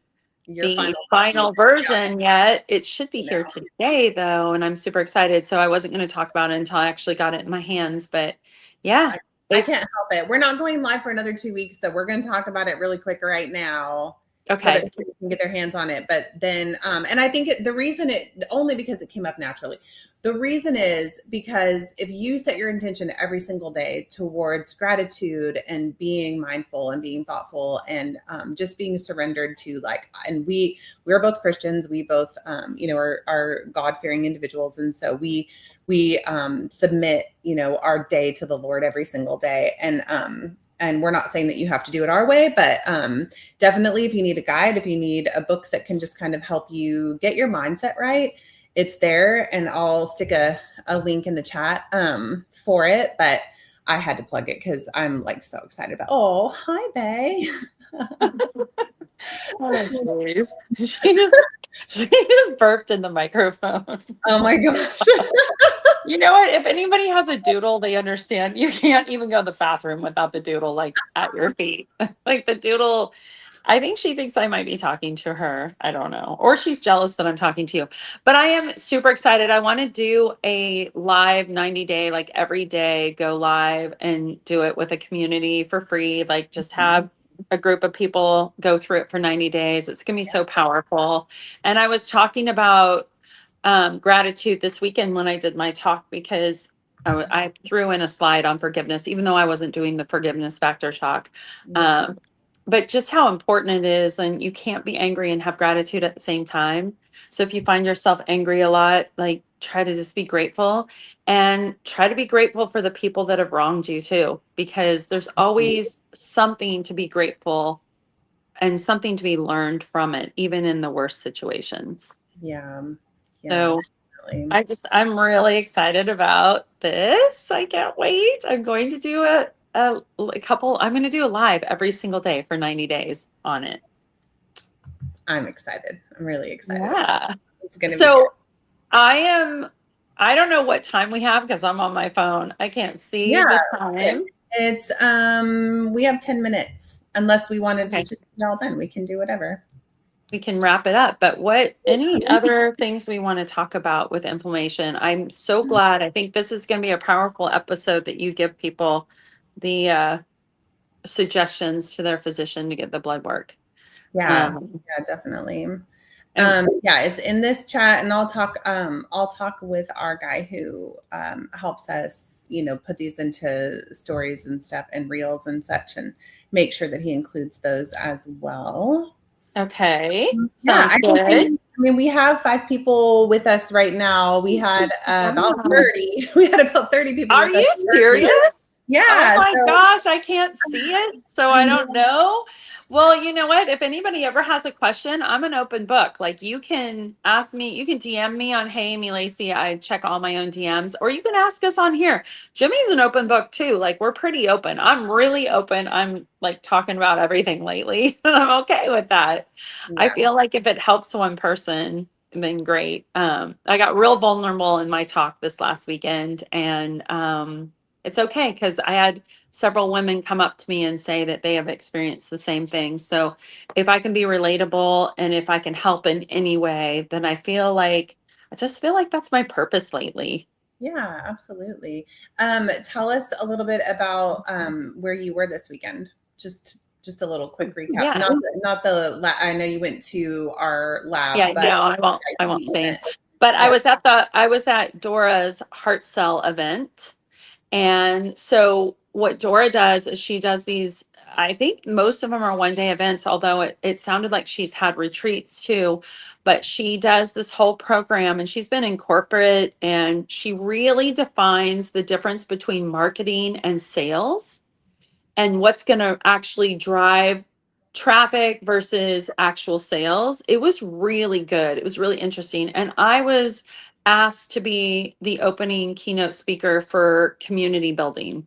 the final version yet. It should be here today though. And I'm super excited. So I wasn't going to talk about it until I actually got it in my hands, but yeah. I can't help it. We're not going live for another 2 weeks. So we're going to talk about it really quick right now. Okay. So that people can get their hands on it. But then, and I think the reason only because it came up naturally. The reason is because if you set your intention every single day towards gratitude and being mindful and being thoughtful and just being surrendered to and we're both Christians. We both, are God-fearing individuals. And so we submit, our day to the Lord every single day. And we're not saying that you have to do it our way, but definitely if you need a guide, if you need a book that can just kind of help you get your mindset right, it's there. And I'll stick a link in the chat for it. But I had to plug it because I'm so excited about, hi, Bae. She just burped in the microphone. Oh my gosh. You know what? If anybody has a doodle, they understand you can't even go to the bathroom without the doodle at your feet. The doodle, I think she thinks I might be talking to her. I don't know. Or she's jealous that I'm talking to you. But I am super excited. I want to do a live 90-day, every day, go live and do it with a community for free. Just have a group of people go through it for 90 days. It's going to be so powerful. And I was talking about gratitude this weekend when I did my talk because I threw in a slide on forgiveness, even though I wasn't doing the forgiveness factor talk. Yeah. Um, but just how important it is, and you can't be angry and have gratitude at the same time. So if you find yourself angry a lot, like try to just be grateful and try to be grateful for the people that have wronged you too, because there's always something to be grateful and something to be learned from it, even in the worst situations. Yeah. Yeah, So definitely. I'm really excited about this. I can't wait. I'm going to do I'm going to do a live every single day for 90 days on it. I'm excited. I'm really excited. Yeah. It's going to be good. So I don't know what time we have because I'm on my phone. I can't see Yeah. the time. It's we have 10 minutes. Unless we wanted to Okay. just do it all done. We can do whatever. We can wrap it up. But any other things we want to talk about with inflammation? I'm so glad. I think this is going to be a powerful episode that you give people the suggestions to their physician to get the blood work. Yeah. Um, Yeah, definitely. and Yeah, it's in this chat, and I'll talk with our guy who helps us, put these into stories and stuff and reels and such, and make sure that he includes those as well. okay, Yeah, sounds good. I mean, we have 5 people with us right now. We had about Wow. 30. We had about 30 people Are with us. you serious? Oh Yeah. my So gosh, I can't see it, so I I know. don't know. Well, you know what? If anybody ever has a question, I'm an open book. Like you can ask me, you can DM me on Hey Amy Lacey. I check all my own DMs, or you can ask us on here. Jimmy's an open book too. Like we're pretty open. I'm really open. I'm like talking about everything lately, and I'm okay with that. I Yeah. feel like if it helps one person, then great. I got real vulnerable in my talk this last weekend, and it's okay because I had several women come up to me and say that they have experienced the same thing. So if I can be relatable and if I can help in any way, then I just feel like that's my purpose lately. Yeah, absolutely. Tell us a little bit about where you were this weekend. Just a little quick recap. Yeah. I know you went to our Yeah, lab, but no, I won't say. But yeah. I was at Dora's Heart Cell event. And so what Dora does is she does these, I think most of them are 1 day events, although it sounded like she's had retreats too. But she does this whole program and she's been in corporate and she really defines the difference between marketing and sales and what's going to actually drive traffic versus actual sales. It was really good. It was really interesting. And I was asked to be the opening keynote speaker for community building.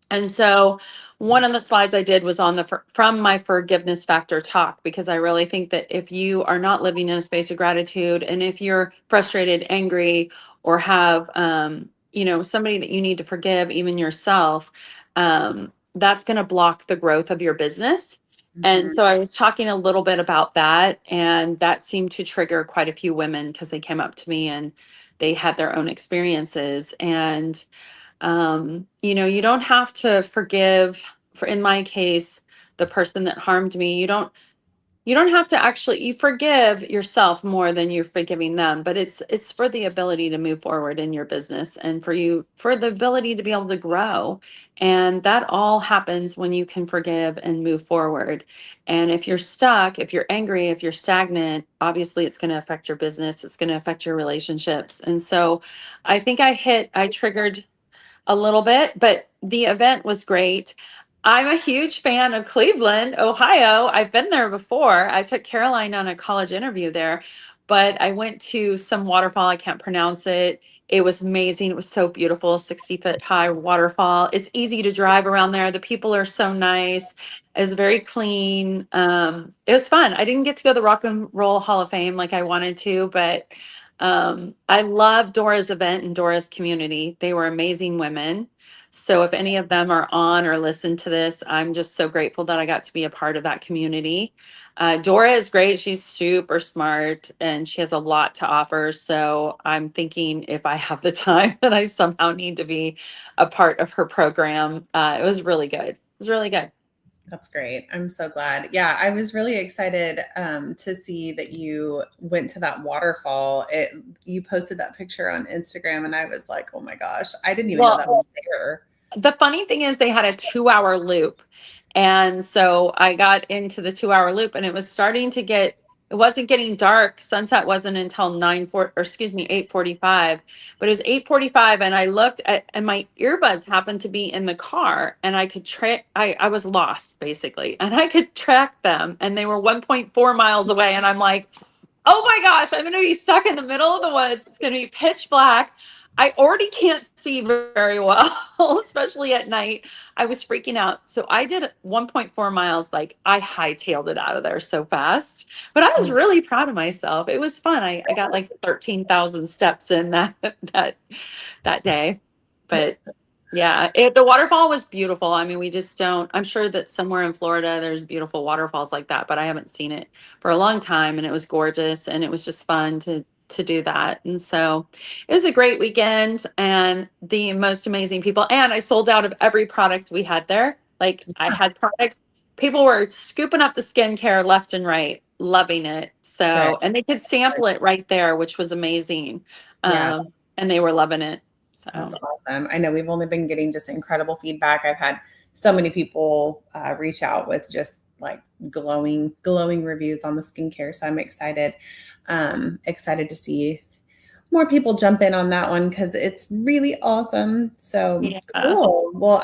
And so one of the slides I did was on from my forgiveness factor talk, because I really think that if you are not living in a space of gratitude, and if you're frustrated, angry, or have, somebody that you need to forgive, even yourself, that's going to block the growth of your business. And Mhm. so I was talking a little bit about that, and that seemed to trigger quite a few women because they came up to me and they had their own experiences. And you don't have to forgive, for in my case, the person that harmed me. You don't have to actually, you forgive yourself more than you're forgiving them, but it's for the ability to move forward in your business and for the ability to be able to grow. And that all happens when you can forgive and move forward. And if you're stuck, if you're angry, if you're stagnant, obviously it's going to affect your business, it's going to affect your relationships. And so I think I triggered a little bit, but the event was great. I'm a huge fan of Cleveland, Ohio. I've been there before. I took Caroline on a college interview there, but I went to some waterfall. I can't pronounce it. It was amazing. It was so beautiful, 60-foot high waterfall. It's easy to drive around there. The people are so nice. It's very clean. It was fun. I didn't get to go to the Rock and Roll Hall of Fame like I wanted to, but I love Dora's event and Dora's community. They were amazing women. So if any of them are on or listen to this, I'm just so grateful that I got to be a part of that community. Dora is great. She's super smart and she has a lot to offer. So I'm thinking if I have the time that I somehow need to be a part of her program. It was really good. It was really good. That's great. I'm so glad. Yeah, I was really excited to see that you went to that waterfall. You posted that picture on Instagram, and I was like, oh my gosh, I didn't even know that Well, was there. the funny thing is they had a 2-hour loop. And so I got into the 2-hour loop and it was starting to get, it wasn't getting dark. Sunset wasn't until 8:45, but it was 8:45 and I looked at, and my earbuds happened to be in the car and I could track, I was lost basically, and I could track them and they were 1.4 miles away. And I'm like, oh my gosh, I'm going to be stuck in the middle of the woods. It's going to be pitch black. I already can't see very well, especially at night. I was freaking out. So I did 1.4 miles. Like I hightailed it out of there so fast, but I was really proud of myself. It was fun. I got like 13,000 steps in that day, but yeah, the waterfall was beautiful. I mean, we just don't, I'm sure that somewhere in Florida there's beautiful waterfalls like that, but I haven't seen it for a long time and it was gorgeous and it was just fun to do that. And so it was a great weekend and the most amazing people. And I sold out of every product we had there. Like I had products, people were scooping up the skincare left and right, loving it. Good. So, and they could sample it right there, which was amazing. Yeah. And they were loving it. That's So awesome. I know we've only been getting just incredible feedback. I've had so many people reach out with just like glowing reviews on the skincare. So I'm excited to see more people jump in on that one because it's really awesome. So yeah. cool. Well,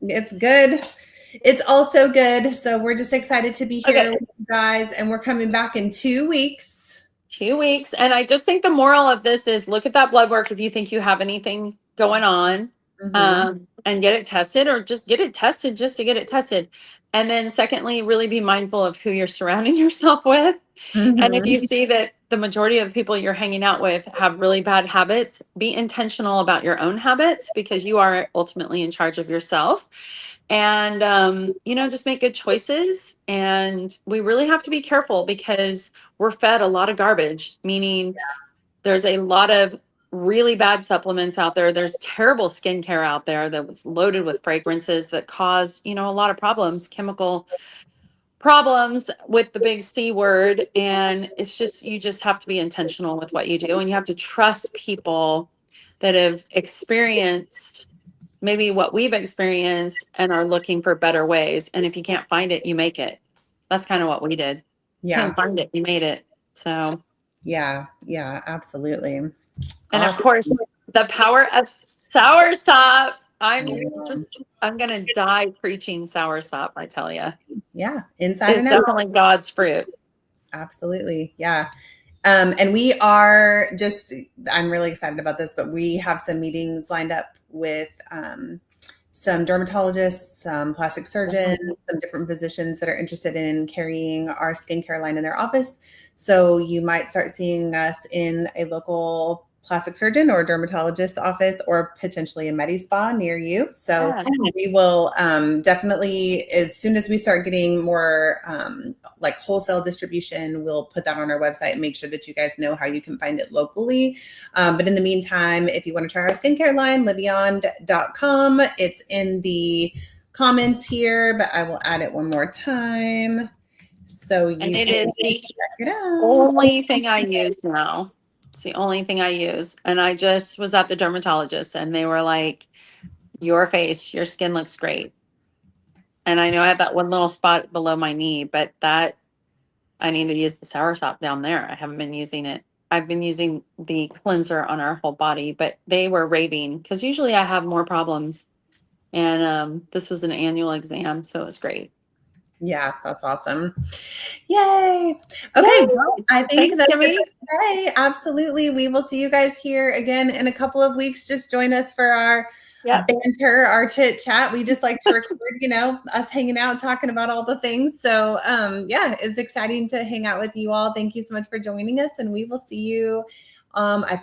it's good. It's also good. So we're just excited to be here with you guys, and we're coming back in 2 weeks. 2 weeks. And I just think the moral of this is look at that blood work if you think you have anything going on, and get it tested, or just get it tested just to get it tested. And then secondly, really be mindful of who you're surrounding yourself with. And if you see that the majority of the people you're hanging out with have really bad habits, be intentional about your own habits because you are ultimately in charge of yourself. And just make good choices. And we really have to be careful because we're fed a lot of garbage, meaning there's a lot of really bad supplements out there. There's terrible skincare out there that was loaded with fragrances that cause, a lot of problems, chemical problems with the big C word. And it's just, you just have to be intentional with what you do. And you have to trust people that have experienced maybe what we've experienced and are looking for better ways. And if you can't find it, you make it. That's kind of what we did. Yeah. Couldn't find it, you made it. So yeah, absolutely. And awesome. Of course, the power of soursop. I'm gonna die preaching soursop, I tell you. Yeah, inside It's and out. definitely God's fruit. Absolutely. Yeah. And we are I'm really excited about this, but we have some meetings lined up with some dermatologists, some plastic surgeons, some different physicians that are interested in carrying our skincare line in their office. So you might start seeing us in a local plastic surgeon or dermatologist office, or potentially a med spa near you. So we will definitely, as soon as we start getting more like wholesale distribution, we'll put that on our website and make sure that you guys know how you can find it locally. But in the meantime, if you want to try our skincare line, libeyond.com. It's in the comments here, but I will add it one more time. So you and it can is the check it out. only thing I use now. It's the only thing I use. And I just was at the dermatologist and they were like, your face, your skin looks great. And I know I have that one little spot below my knee, but that I need to use the soursop down there. I haven't been using it. I've been using the cleanser on our whole body, but they were raving because usually I have more problems. And this was an annual exam, so it was great. Yeah, that's awesome. Yay. Okay. Well, I think Thanks, Jimmy. Okay, absolutely. We will see you guys here again in a couple of weeks. Just join us for our banter, our chit chat. We just like to record, us hanging out, talking about all the things. So it's exciting to hang out with you all. Thank you so much for joining us. And we will see you. I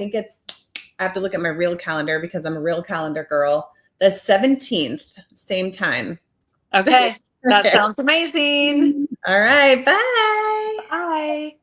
have to look at my real calendar because I'm a real calendar girl. The 17th, same time. Okay. That sounds amazing. All right. Bye. Bye.